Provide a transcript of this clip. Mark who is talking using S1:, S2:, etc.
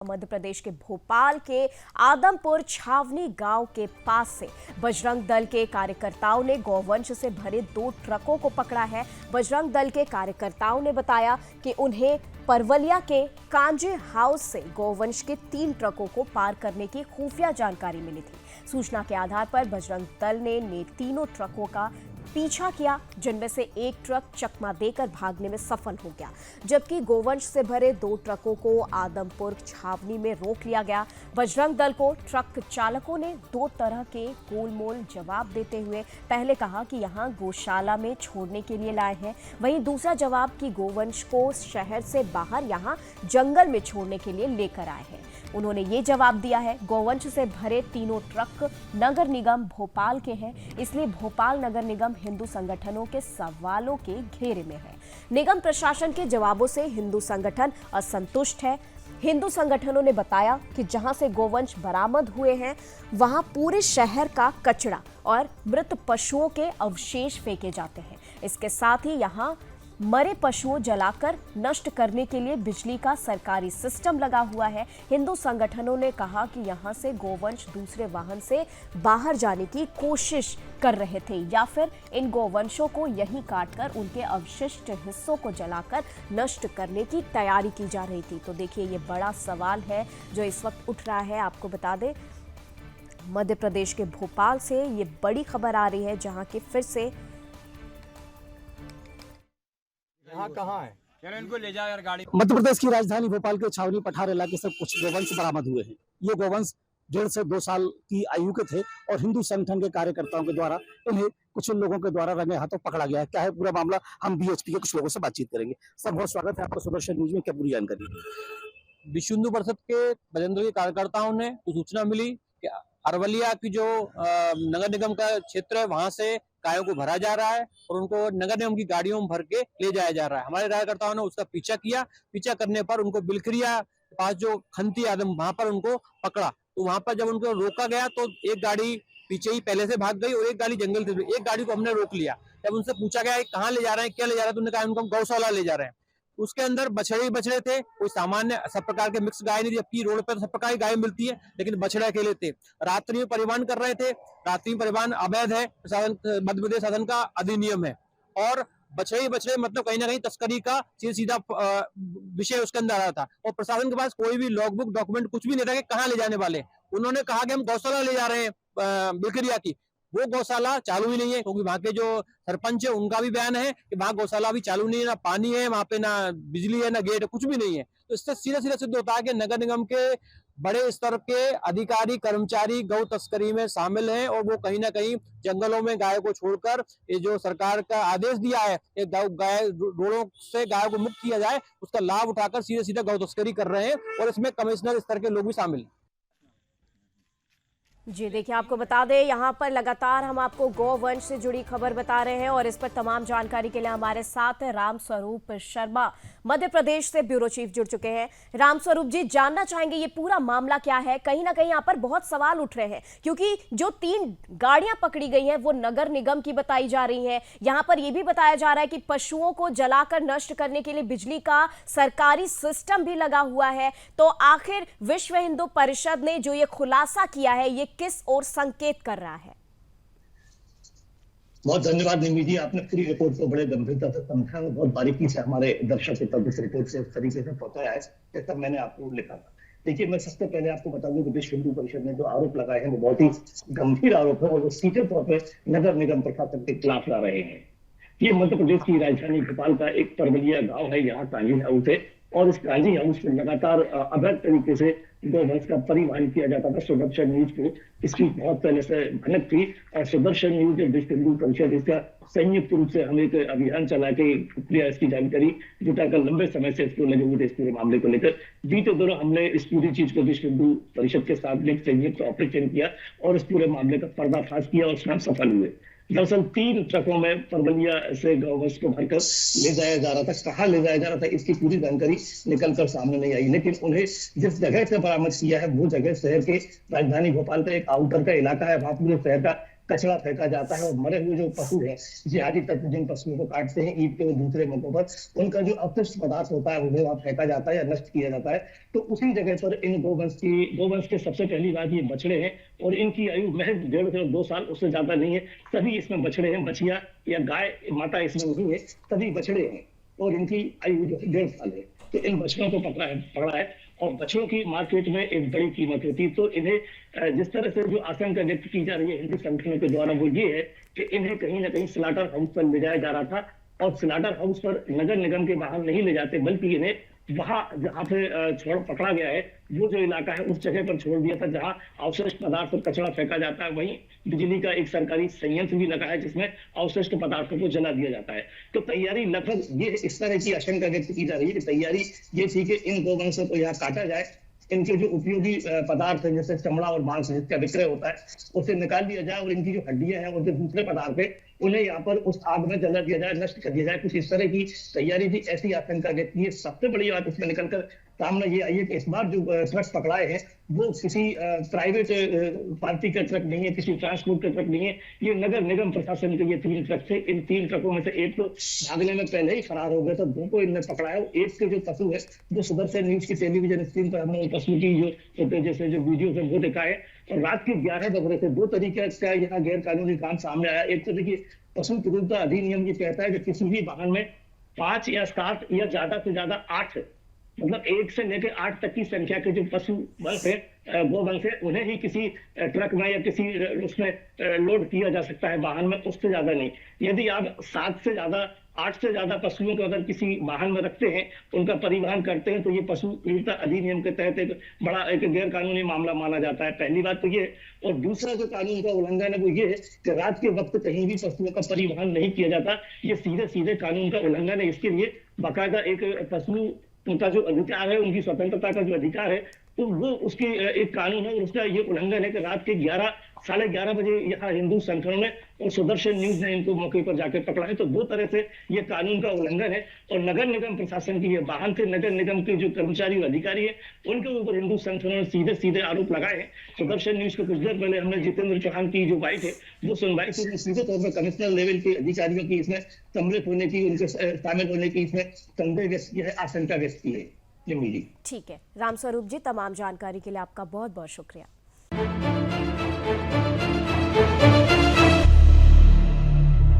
S1: मध्य प्रदेश के भोपाल के आदमपुर छावनी गांव के पास से बजरंग दल के कार्यकर्ताओं ने गौवंश से भरे 2 ट्रकों को पकड़ा है। बजरंग दल के कार्यकर्ताओं ने बताया कि उन्हें परवलिया के कांजे हाउस से गौवंश के 3 ट्रकों को पार करने की खुफिया जानकारी मिली थी। सूचना के आधार पर बजरंग दल ने तीनों ट्रकों का पीछा किया, जिनमें से एक ट्रक चकमा देकर भागने में सफल हो गया, जबकि गोवंश से भरे 2 ट्रकों को आदमपुर छावनी में रोक लिया गया। बजरंग दल को ट्रक चालकों ने 2 तरह के गोलमोल जवाब देते हुए पहले कहा कि यहां गौशाला में छोड़ने के लिए लाए हैं, वहीं दूसरा जवाब कि गोवंश को शहर से बाहर यहां जंगल में छोड़ने के लिए लेकर आए हैं। उन्होंने ये जवाब दिया है, गौवंश से भरे तीनों ट्रक नगर निगम भोपाल के हैं, इसलिए भोपाल नगर निगम हिंदू संगठनों के सवालों के घेरे में है। निगम प्रशासन के जवाबों से हिंदू संगठन असंतुष्ट है। हिंदू संगठनों ने बताया कि जहां से गोवंश बरामद हुए हैं वहां पूरे शहर का कचरा और मृत पशुओं के अवशेष फेंके जाते हैं। इसके साथ ही यहां मरे पशुओं जलाकर नष्ट करने के लिए बिजली का सरकारी सिस्टम लगा हुआ है। हिंदू संगठनों ने कहा कि यहां से गोवंश दूसरे वाहन से बाहर जाने की कोशिश कर रहे थे या फिर इन गोवंशों को यहीं काटकर उनके अवशिष्ट हिस्सों को जलाकर नष्ट करने की तैयारी की जा रही थी। तो देखिए, ये बड़ा सवाल है जो इस वक्त उठ रहा है। आपको बता दें, मध्य प्रदेश के भोपाल से ये बड़ी खबर आ रही है, जहां की फिर से
S2: कहाँ है
S3: इनको ले जाओ यार गाड़ी।
S2: मध्य प्रदेश की राजधानी भोपाल के छावनी पठार इलाके से कुछ गोवंश बरामद हुए हैं। ये गोवंश 1.5 से 2 साल की आयु के थे और हिंदू संगठन के कार्यकर्ताओं के द्वारा इन्हें कुछ लोगों के द्वारा रंगे हाथों पकड़ा गया है। क्या है पूरा मामला, हम बीएचपी के कुछ लोगों से बातचीत करेंगे। सर, बहुत स्वागत है आपका सुदर्शन न्यूज में। क्या पूरी जानकारी?
S3: विश्व हिंदू परिषद के बजरंग के कार्यकर्ताओं ने सूचना मिली कि अरवलिया की जो नगर निगम का क्षेत्र है वहां से गायों को भरा जा रहा है और उनको नगर निगम की गाड़ियों में भर के ले जाया जा रहा है। हमारे कार्यकर्ताओं ने उसका पीछा किया। पीछा करने पर उनको बिलखरिया पास जो खंती आदम वहां पर उनको पकड़ा। तो वहां पर जब उनको रोका गया तो एक गाड़ी पीछे ही पहले से भाग गई और एक गाड़ी जंगल से, एक गाड़ी को हमने रोक लिया। जब उनसे पूछा गया कहाँ ले जा रहे हैं, क्या ले जा रहे हैं, तो उन्होंने कहा उनको गौशाला ले जा रहे हैं। उसके अंदर बछड़े ही बछड़े थे, कोई सामान्य सब प्रकार के मिक्स गाय नहीं थी, जबकि रोड पर सब प्रकार की गाय मिलती है, लेकिन बछड़े अकेले थे। रात्रि में परिवहन कर रहे थे। रात्रि में परिवहन अवैध है, मध्य प्रदेश शासन का अधिनियम है। और बछड़े ही बछड़े मतलब कहीं ना कहीं तस्करी का सीधा विषय उसके अंदर आ रहा था और प्रशासन के पास कोई भी लॉगबुक डॉक्यूमेंट कुछ भी नहीं था कि कहाँ ले जाने वाले। उन्होंने कहा कि हम गौशाला ले जा रहे हैं बिलखरिया की। वो गौशाला चालू ही नहीं है, क्योंकि वहां के जो सरपंच है उनका भी बयान है कि वहां गौशाला अभी चालू नहीं है, ना पानी है वहां पे, ना बिजली है, ना गेट है, कुछ भी नहीं है। तो इससे सीधा सीधा सिद्ध होता है कि नगर निगम के बड़े स्तर के अधिकारी कर्मचारी गौ तस्करी में शामिल हैं और वो कहीं ना कहीं जंगलों में गाय को छोड़कर ये जो सरकार का आदेश दिया है कि गाय रोडों से गाय को मुक्त किया जाए, उसका लाभ उठाकर सीधे सीधे गौ तस्करी कर रहे हैं और इसमें कमिश्नर स्तर के लोग भी शामिल हैं।
S1: जी देखिए, आपको बता दें, यहाँ पर लगातार हम आपको गौवंश से जुड़ी खबर बता रहे हैं और इस पर तमाम जानकारी के लिए हमारे साथ रामस्वरूप शर्मा मध्य प्रदेश से ब्यूरो चीफ जुड़ चुके हैं। रामस्वरूप जी, जानना चाहेंगे ये पूरा मामला क्या है? कहीं ना कहीं यहाँ पर बहुत सवाल उठ रहे हैं, क्योंकि जो 3 गाड़ियां पकड़ी गई हैं वो नगर निगम की बताई जा रही है। यहाँ पर यह भी बताया जा रहा है कि पशुओं को जलाकर नष्ट करने के लिए बिजली का सरकारी सिस्टम भी लगा हुआ है। तो आखिर विश्व हिंदू परिषद ने जो ये खुलासा किया है, ये किस ओर संकेत कर रहा है?
S4: बहुत धन्यवाद निमी जी, आपने पूरी रिपोर्ट को बड़े गंभीरता से समझा और बहुत बारीकी से हमारे दर्शकों तक इस रिपोर्ट से इस तरीके से पहुंचाया है जैसा मैंने आपको लिखा था। देखिए, मैं सबसे पहले आपको बता दूं कि विश्व हिंदू परिषद ने जो आरोप लगाए हैं वो बहुत ही गंभीर आरोप है और वो सीधे तौर पर नगर निगम प्रशासन के खिलाफ ला रहे हैं। ये मध्य प्रदेश की राजधानी भोपाल का एक परवलिया गाँव है, यहाँ कांजी हाउस है और इस कांजी हाउस में लगातार अवैध तरीके से गोवंश का परिवहन किया जाता था। सुदर्शन न्यूज को इसकी बहुत पहले से भनक थी और सुदर्शन न्यूज विश्व हिंदू परिषद इसका संयुक्त रूप से हम एक अभियान चला के इसकी जानकारी जुटाकर लंबे समय से इसको लगे हुए थे इस पूरे मामले को लेकर। बीते दिनों हमने इस पूरी चीज को विश्व हिंदू परिषद के साथ एक संयुक्त ऑपरेशन किया और इस पूरे मामले का पर्दाफाश किया और उसमें हम सफल हुए। दरअसल 3 ट्रकों में परवलिया से गौवंश को भरकर ले जाया जा रहा था। कहाँ ले जाया जा रहा था इसकी पूरी जानकारी निकल कर सामने नहीं आई, लेकिन उन्हें जिस जगह से बरामद किया है वो जगह शहर के राजधानी भोपाल का एक आउटर का इलाका है। वहां पूरे शहर का कचरा फेंका जाता है और मरे हुए जो पशु है, जिहादी तत्व जिन पशुओं को काटते हैं ईद के और दूसरे मौकों पर, उनका जो अपशिष्ट पदार्थ होता है उन्हें वहां फेंका जाता है या नष्ट किया जाता है। तो उसी जगह पर इन गोवंश के सबसे पहली बात ये बछड़े हैं और इनकी आयु महज 1.5 से 2 साल, उससे ज्यादा नहीं है। सभी इसमें बछड़े हैं, बछिया या गाय माता इसमें नहीं है, सभी बछड़े हैं और इनकी आयु जो 1.5 साल है। तो इन बछड़ों को पकड़ा है और बछड़ों की मार्केट में एक बड़ी कीमत होती है। तो इन्हें जिस तरह से जो आशंका व्यक्त की जा रही है हिंदू संगठनों के द्वारा, वो ये है कि इन्हें कहीं ना कहीं स्लॉटर हाउस पर ले जाया जा रहा था और स्लॉटर हाउस पर नगर निगम के वाहन नहीं ले जाते, बल्कि इन्हें वहां जहाँ पे पकड़ा गया है वो जो इलाका है उस जगह पर छोड़ दिया था जहां अवशिष्ट पदार्थ और कचरा फेंका जाता है। वहीं बिजली का एक सरकारी संयंत्र भी लगा है जिसमें अवशिष्ट पदार्थों को जला दिया जाता है। तो तैयारी लगभग ये इस तरह की आशंका व्यक्त की जा रही है कि तैयारी ये थी कि इन गोवंशों को यहाँ काटा जाए, इनके जो उपयोगी पदार्थ है जैसे चमड़ा और मांस जिसका विक्रय होता है उसे निकाल दिया जाए और इनकी जो हड्डियां हैं और जो दूसरे पदार्थ है उन्हें यहाँ पर उस आग में जला दिया जाए, नष्ट कर दिया जाए। कुछ इस तरह की तैयारी थी, ऐसी आशंका व्यक्त की है। सबसे बड़ी बात इसमें निकलकर सामने ये आई है कि इस बार जो ट्रक पकड़ाए हैं वो किसी प्राइवेट पार्टी का ट्रक नहीं है, किसी ट्रांसपोर्ट का ट्रक नहीं है, ये नगर निगम प्रशासन के ये 3 ट्रक थे। इन 3 ट्रकों में से एक तो भागने में पहले ही फरार हो गया था, 2 को इनने पकड़ा है। एक के जो पशु है जो सुदर्शन न्यूज की टेलीविजन स्क्रीन पर हमने पशु की जो जैसे जो वीडियो है वो दिखाए और रात के 11 बज रहे थे। 2 तरीके का यहाँ गैर कानूनी काम सामने आया। एक तो देखिए पशु विरुद्ध अधिनियम ये कहता है कि किसी भी वाहन में 5 या 7 या ज्यादा से ज्यादा 8 मतलब 1 से लेकर 8 तक की संख्या के जो पशु वंश है गोवंश है उन्हें ही किसी ट्रक में या किसी उसमें लोड किया जा सकता है वाहन में, उससे ज्यादा नहीं। यदि आप 7 से ज्यादा 8 से ज्यादा पशुओं को अगर किसी वाहन में रखते हैं, उनका परिवहन करते हैं, तो ये पशु पीड़िता अधिनियम के तहत एक बड़ा एक गैर कानूनी मामला माना जाता है। पहली बात तो ये। और दूसरा जो कानून का उल्लंघन है वो ये है कि रात के वक्त कहीं भी पशुओं का परिवहन नहीं किया जाता। ये सीधे सीधे कानून का उल्लंघन है। इसके लिए बाकायदा एक पशु उनका जो अधिकार है, उनकी स्वतंत्रता का जो अधिकार है, तो वो उसकी एक कानून है और उसका ये उल्लंघन है कि रात के 11-11:30 बजे यहाँ हिंदू संगठनों ने और सुदर्शन न्यूज ने इनको मौके पर जाकर पकड़ा है। तो 2 तरह से ये कानून का उल्लंघन है और नगर निगम प्रशासन की ये वाहन थे, नगर निगम के जो कर्मचारी और अधिकारी है उनके ऊपर हिंदू संगठनों ने सीधे सीधे आरोप लगाए हैं। सुदर्शन न्यूज को कुछ देर पहले हमने जितेंद्र चौहान की जो वाइफ है वो सुनवाई थी, सीधे तौर पर कमिश्नर लेवल के अधिकारियों की इसमें सम्मिलित होने की, उनके शामिल होने की इसमें संदेह व्यक्त किया है, आशंका व्यक्त की है।
S1: ठीक है रामस्वरूप जी, तमाम जानकारी के लिए आपका बहुत बहुत शुक्रिया।